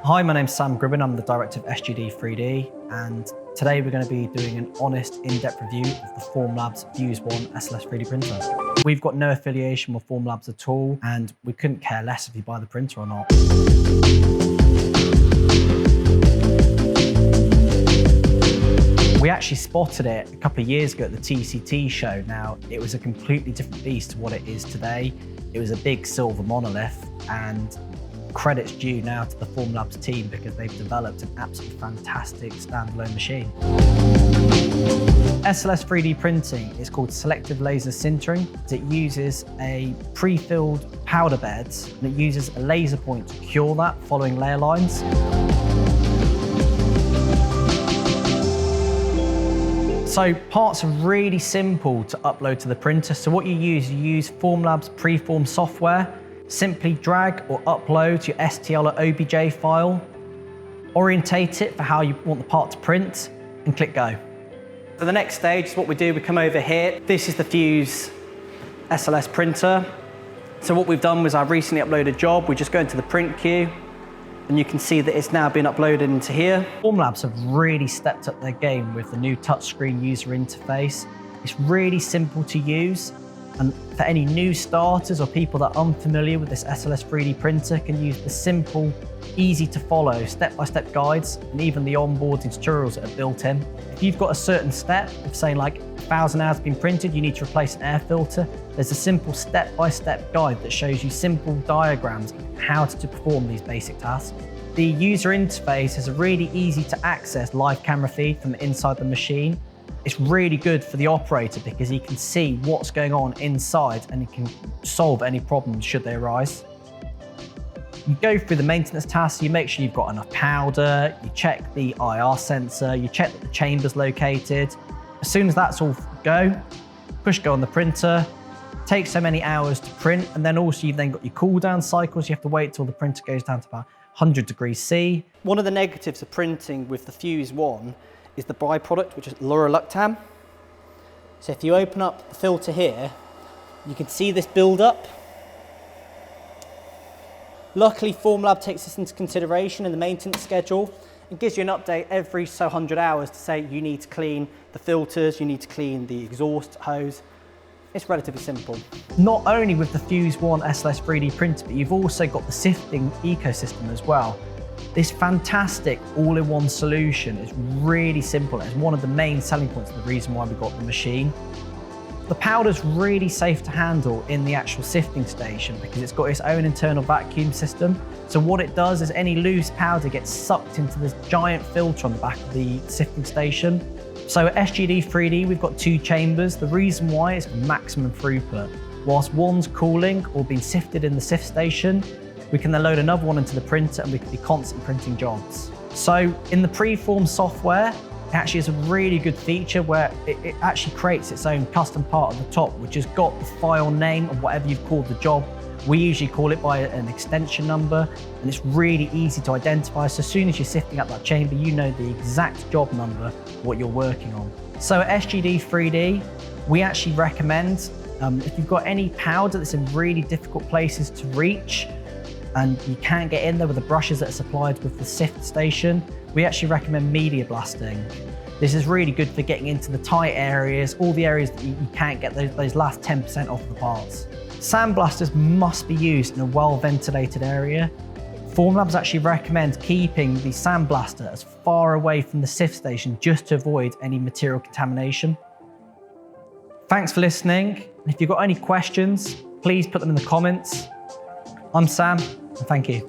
Hi, my name's Sam Gribbin. I'm the director of SGD 3D, and today we're going to be doing an honest, in-depth review of the Formlabs Fuse One SLS 3D printer. We've got no affiliation with Formlabs at all, and we couldn't care less if you buy the printer or not. We actually spotted it a couple of years ago at the TCT show. Now, it was a completely different beast to what it is today. It was a big silver monolith, and credit's due now to the Formlabs team because they've developed an absolutely fantastic standalone machine. SLS 3D printing is called selective laser sintering. It uses a pre-filled powder bed, and it uses a laser point to cure that following layer lines. So parts are really simple to upload to the printer. So what you use Formlabs preform software. Simply drag or upload your STL or OBJ file, orientate it for how you want the part to print, and click go. For the next stage is what we do, we come over here. This is the Fuse SLS printer. So what we've done was I've recently uploaded a job. We just go into the print queue, and you can see that it's now been uploaded into here. Formlabs have really stepped up their game with the new touchscreen user interface. It's really simple to use. And for any new starters or people that are unfamiliar with this SLS 3D printer can use the simple, easy to follow step-by-step guides and even the onboarding tutorials that are built in. If you've got a certain step of saying like 1,000 hours been printed, you need to replace an air filter, there's a simple step-by-step guide that shows you simple diagrams of how to perform these basic tasks. The user interface is a really easy to access live camera feed from inside the machine. It's really good for the operator because he can see what's going on inside and he can solve any problems should they arise. You go through the maintenance tasks, you make sure you've got enough powder, you check the IR sensor, you check that the chamber's located. As soon as that's all go, push go on the printer, takes so many hours to print, and then also you've then got your cool down cycles. You have to wait till the printer goes down to about 100 degrees C. One of the negatives of printing with the Fuse One is the byproduct, which is lorelluctam. So if you open up the filter here, you can see this build up. Luckily, Formlab takes this into consideration in the maintenance schedule. It gives you an update every so 100 hours to say you need to clean the filters, you need to clean the exhaust hose. It's relatively simple. Not only with the Fuse One SLS 3D printer, but you've also got the sifting ecosystem as well. This fantastic all-in-one solution is really simple. It's one of the main selling points of the reason why we got the machine. The powder's really safe to handle in the actual sifting station because it's got its own internal vacuum system. So what it does is any loose powder gets sucked into this giant filter on the back of the sifting station. So at SGD 3D, we've got two chambers. The reason why is for maximum throughput. Whilst one's cooling or being sifted in the sift station, we can then load another one into the printer and we can be constant printing jobs. So in the preform software, it actually is a really good feature where it actually creates its own custom part at the top, which has got the file name of whatever you've called the job. We usually call it by an extension number, and it's really easy to identify. So as soon as you're sifting up that chamber, you know the exact job number, what you're working on. So at SGD 3D, we actually recommend, if you've got any powder that's in really difficult places to reach, and you can't get in there with the brushes that are supplied with the sift station, we actually recommend media blasting. This is really good for getting into the tight areas, all the areas that you can't get those last 10% off the parts. Sandblasters must be used in a well-ventilated area. Formlabs actually recommend keeping the sandblaster as far away from the sift station just to avoid any material contamination. Thanks for listening. And if you've got any questions, please put them in the comments. I'm Sam, and thank you.